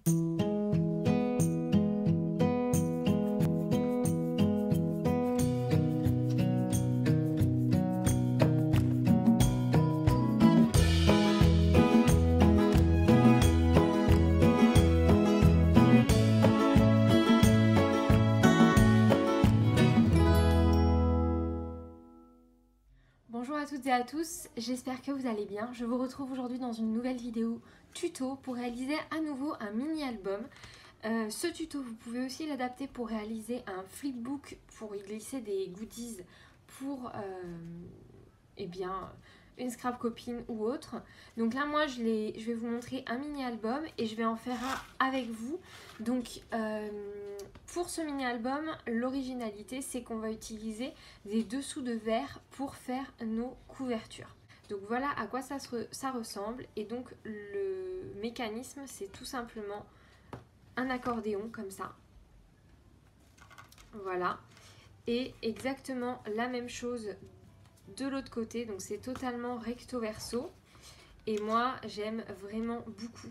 Bonjour à toutes et à tous, j'espère que vous allez bien. Je vous retrouve aujourd'hui dans une nouvelle vidéo tuto pour réaliser à nouveau un mini-album. Ce tuto, vous pouvez aussi l'adapter pour réaliser un flipbook, pour y glisser des goodies pour une scrap copine ou autre. Donc là moi je vais vous montrer un mini-album et je vais en faire un avec vous. Donc pour ce mini-album, l'originalité c'est qu'on va utiliser des dessous de verre pour faire nos couvertures. Donc voilà à quoi ça ressemble. Et donc le mécanisme c'est tout simplement un accordéon comme ça. Voilà. Et exactement la même chose de l'autre côté, donc c'est totalement recto verso. Et moi j'aime vraiment beaucoup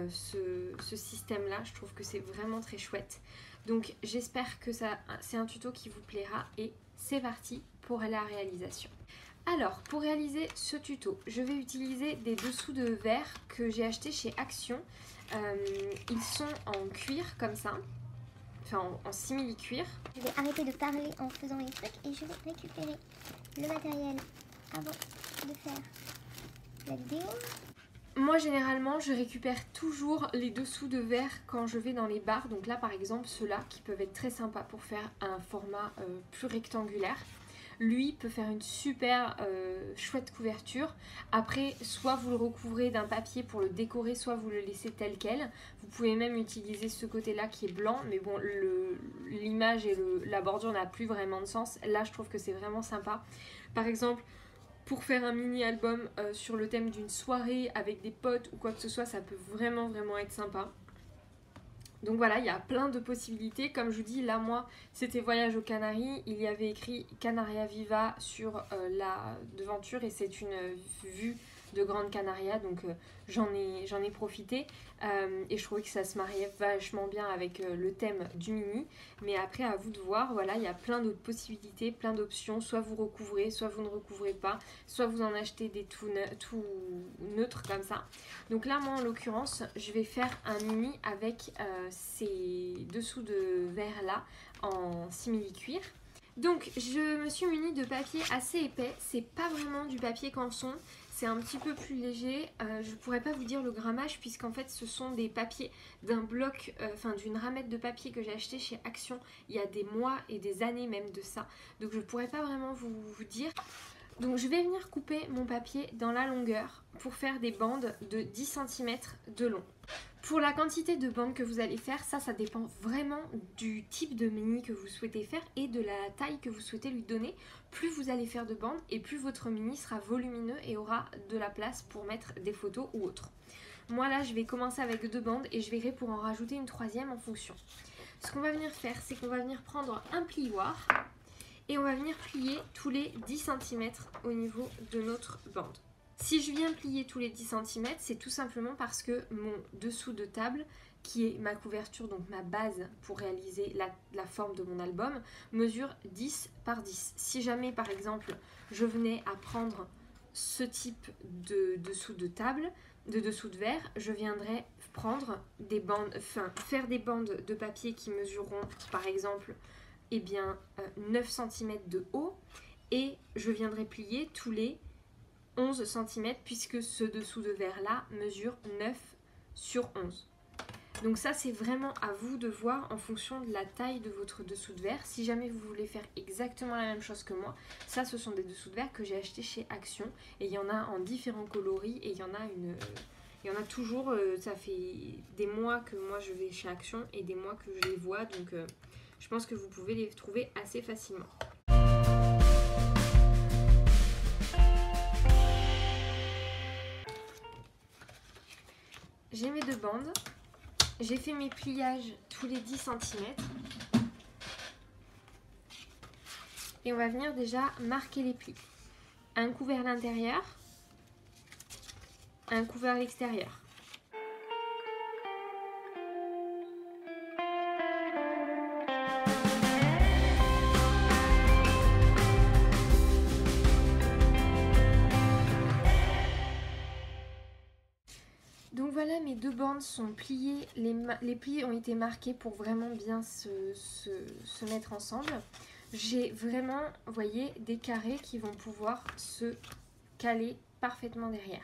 ce système là, je trouve que c'est vraiment très chouette. Donc j'espère que c'est un tuto qui vous plaira et c'est parti pour la réalisation. Alors pour réaliser ce tuto, je vais utiliser des dessous de verre que j'ai acheté chez Action. Ils sont en cuir comme ça, enfin en simili-cuir. Je vais arrêter de parler en faisant les trucs et je vais récupérer le matériel avant de faire la vidéo. Moi généralement je récupère toujours les dessous de verre quand je vais dans les bars. Donc là par exemple ceux-là qui peuvent être très sympas pour faire un format plus rectangulaire. Lui peut faire une super chouette couverture. Après soit vous le recouvrez d'un papier pour le décorer, soit vous le laissez tel quel. Vous pouvez même utiliser ce côté là qui est blanc, mais bon l'image et la bordure n'a plus vraiment de sens. Là je trouve que c'est vraiment sympa. Par exemple pour faire un mini album sur le thème d'une soirée avec des potes ou quoi que ce soit, ça peut vraiment être sympa. Donc voilà, il y a plein de possibilités. Comme je vous dis, là moi, c'était Voyage aux Canaries. Il y avait écrit Canaria Viva sur la devanture et c'est une vue de Grande Canaria. Donc j'en ai profité et je trouvais que ça se mariait vachement bien avec le thème du mini. Mais après, à vous de voir. Voilà, il y a plein d'autres possibilités, plein d'options. Soit vous recouvrez, soit vous ne recouvrez pas. Soit vous en achetez des tout neutres comme ça. Donc là, moi en l'occurrence, je vais faire un mini avec ces dessous de verre là en simili-cuir. Donc je me suis munie de papier assez épais, c'est pas vraiment du papier canson, c'est un petit peu plus léger. Je pourrais pas vous dire le grammage puisqu'en fait ce sont des papiers d'un bloc, d'une ramette de papier que j'ai acheté chez Action il y a des mois et des années même de ça. Donc je pourrais pas vraiment vous dire. Donc je vais venir couper mon papier dans la longueur pour faire des bandes de 10 cm de long. Pour la quantité de bandes que vous allez faire, ça dépend vraiment du type de mini que vous souhaitez faire et de la taille que vous souhaitez lui donner. Plus vous allez faire de bandes et plus votre mini sera volumineux et aura de la place pour mettre des photos ou autre. Moi là je vais commencer avec 2 bandes et je verrai pour en rajouter une 3e en fonction. Ce qu'on va venir faire, c'est qu'on va venir prendre un plioir et on va venir plier tous les 10 cm au niveau de notre bande. Si je viens plier tous les 10 cm, c'est tout simplement parce que mon dessous de table, qui est ma couverture, donc ma base pour réaliser la forme de mon album, mesure 10 par 10. Si jamais par exemple je venais à prendre ce type de dessous de table, de dessous de verre, je viendrais prendre des bandes, faire des bandes de papier qui mesureront par exemple 9 cm de haut et je viendrai plier tous les 11 cm puisque ce dessous de verre là mesure 9 sur 11. Donc ça c'est vraiment à vous de voir en fonction de la taille de votre dessous de verre. Si jamais vous voulez faire exactement la même chose que moi, ça ce sont des dessous de verre que j'ai achetés chez Action et il y en a en différents coloris et il y en a toujours, ça fait des mois que moi je vais chez Action et des mois que je les vois, donc je pense que vous pouvez les trouver assez facilement. J'ai mes 2 bandes, j'ai fait mes pliages tous les 10 cm et on va venir déjà marquer les plis. Un coup vers l'intérieur, un coup vers l'extérieur. Donc voilà, mes 2 bandes sont pliées, les plis ont été marqués pour vraiment bien se mettre ensemble. J'ai vraiment, vous voyez, des carrés qui vont pouvoir se caler parfaitement derrière.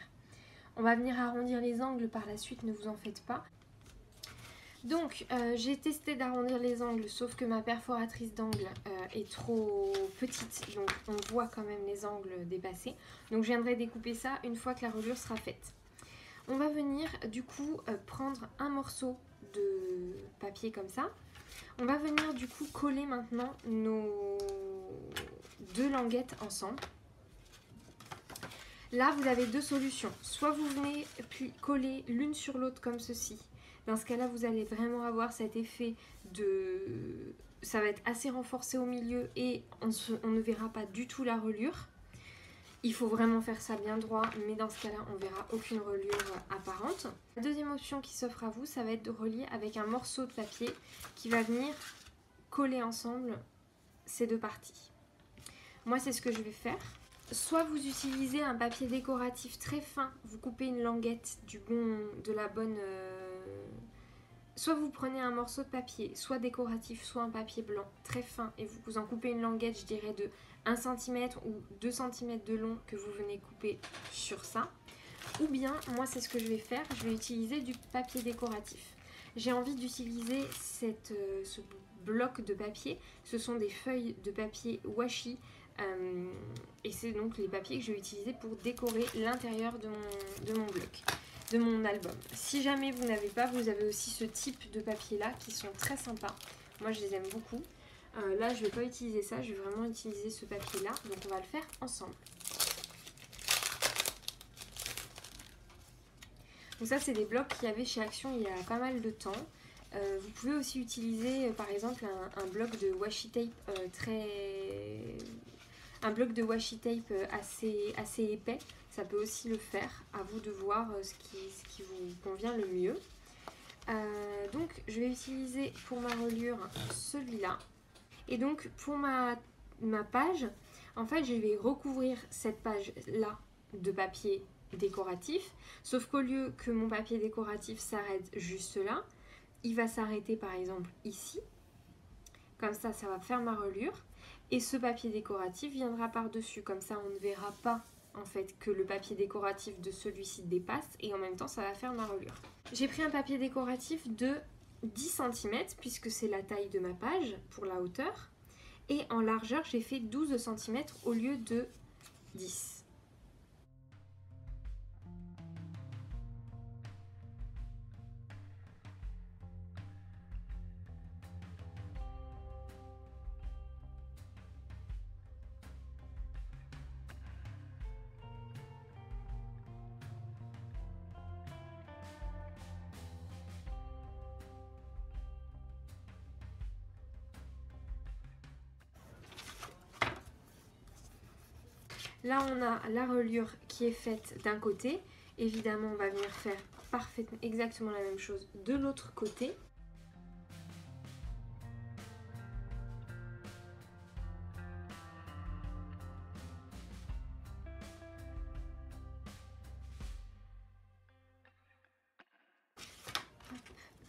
On va venir arrondir les angles par la suite, ne vous en faites pas. Donc j'ai testé d'arrondir les angles, sauf que ma perforatrice d'angle est trop petite, donc on voit quand même les angles dépasser. Donc je viendrai découper ça une fois que la reliure sera faite. On va venir du coup prendre un morceau de papier comme ça. On va venir du coup coller maintenant nos 2 languettes ensemble. Là vous avez 2 solutions. Soit vous venez puis coller l'une sur l'autre comme ceci. Dans ce cas-là vous allez vraiment avoir cet effet de... Ça va être assez renforcé au milieu et on ne verra pas du tout la reliure. Il faut vraiment faire ça bien droit, mais dans ce cas-là, on verra aucune reliure apparente. La deuxième option qui s'offre à vous, ça va être de relier avec un morceau de papier qui va venir coller ensemble ces 2 parties. Moi, c'est ce que je vais faire. Soit vous utilisez un papier décoratif très fin, vous coupez une languette de la bonne... Soit vous prenez un morceau de papier, soit décoratif, soit un papier blanc très fin et vous en coupez une languette, je dirais de 1 cm ou 2 cm de long que vous venez couper sur ça. Ou bien, moi c'est ce que je vais faire, je vais utiliser du papier décoratif. J'ai envie d'utiliser ce bloc de papier, ce sont des feuilles de papier washi et c'est donc les papiers que je vais utiliser pour décorer l'intérieur de mon bloc. De mon album. Si jamais vous n'avez pas, vous avez aussi ce type de papier là qui sont très sympas. Moi je les aime beaucoup. Là je ne vais pas utiliser ça, je vais vraiment utiliser ce papier là. Donc on va le faire ensemble. Donc ça c'est des blocs qu'il y avait chez Action il y a pas mal de temps. Vous pouvez aussi utiliser par exemple un bloc de washi tape un bloc de washi tape assez épais. Ça peut aussi le faire, à vous de voir ce qui vous convient le mieux. Donc je vais utiliser pour ma reliure celui-là. Et donc pour ma page, en fait je vais recouvrir cette page-là de papier décoratif. Sauf qu'au lieu que mon papier décoratif s'arrête juste là, il va s'arrêter par exemple ici. Comme ça, ça va faire ma reliure. Et ce papier décoratif viendra par-dessus. Comme ça, on ne verra pas en fait que le papier décoratif de celui-ci dépasse et en même temps ça va faire ma reliure. J'ai pris un papier décoratif de 10 cm puisque c'est la taille de ma page pour la hauteur et en largeur j'ai fait 12 cm au lieu de 10. Là, on a la reliure qui est faite d'un côté. Évidemment, on va venir faire parfaitement exactement la même chose de l'autre côté.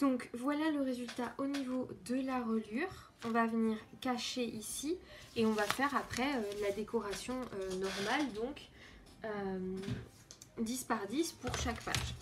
Donc voilà le résultat au niveau de la reliure. On va venir cacher ici et on va faire après la décoration normale, donc 10 par 10 pour chaque page.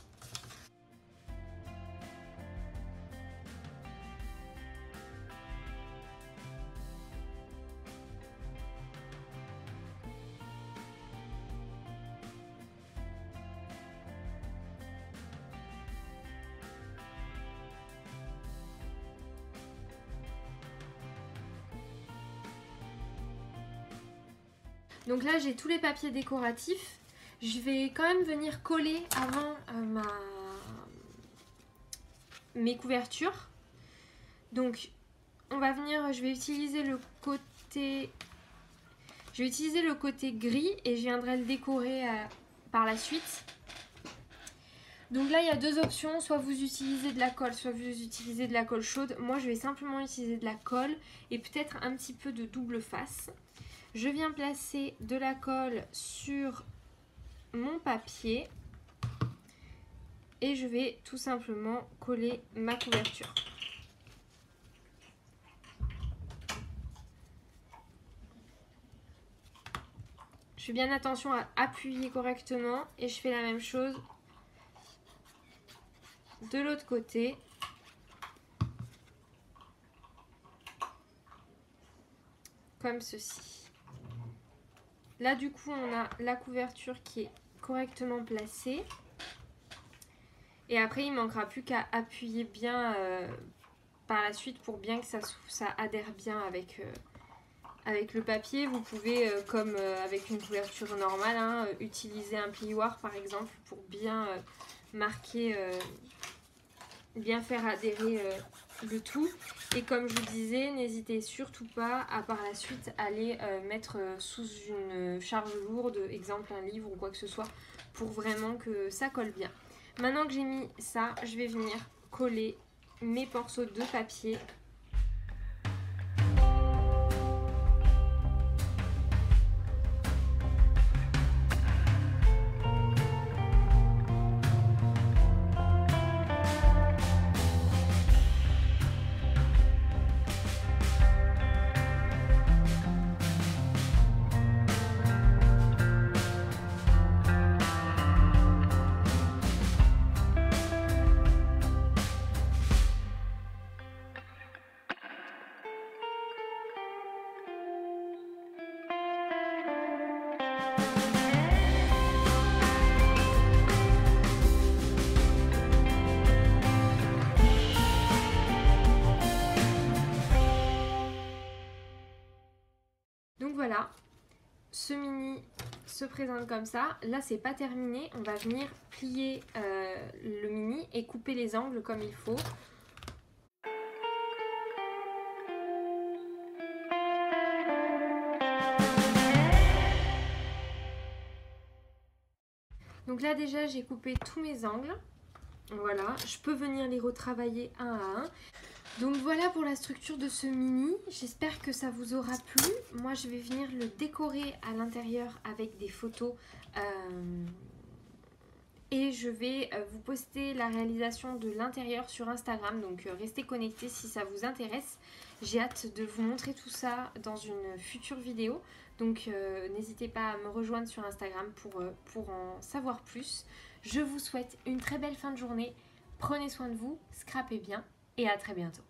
Donc là j'ai tous les papiers décoratifs. Je vais quand même venir coller avant mes couvertures. Donc on va venir, je vais utiliser le côté gris et je viendrai le décorer par la suite. Donc là il y a 2 options, soit vous utilisez de la colle, soit vous utilisez de la colle chaude. Moi je vais simplement utiliser de la colle et peut-être un petit peu de double face. Je viens placer de la colle sur mon papier Et je vais tout simplement coller ma couverture. Je fais bien attention à appuyer correctement et je fais la même chose de l'autre côté. Comme ceci. Là du coup on a la couverture qui est correctement placée. Et après il ne manquera plus qu'à appuyer bien par la suite pour bien que ça adhère bien avec le papier. Vous pouvez, comme avec une couverture normale, hein, utiliser un plioir par exemple pour bien marquer, bien faire adhérer le tout. Et comme je vous disais, n'hésitez surtout pas à par la suite aller mettre sous une charge lourde, exemple un livre ou quoi que ce soit, pour vraiment que ça colle bien. Maintenant que j'ai mis ça, je vais venir coller mes morceaux de papier. Donc voilà, ce mini se présente comme ça. Là c'est pas terminé, on va venir plier le mini et couper les angles comme il faut. Donc là déjà j'ai coupé tous mes angles. Voilà, je peux venir les retravailler un à un. Donc voilà pour la structure de ce mini, j'espère que ça vous aura plu. Moi je vais venir le décorer à l'intérieur avec des photos et je vais vous poster la réalisation de l'intérieur sur Instagram, donc restez connectés si ça vous intéresse. J'ai hâte de vous montrer tout ça dans une future vidéo, donc n'hésitez pas à me rejoindre sur Instagram pour en savoir plus. Je vous souhaite une très belle fin de journée, prenez soin de vous, scrapez bien et à très bientôt.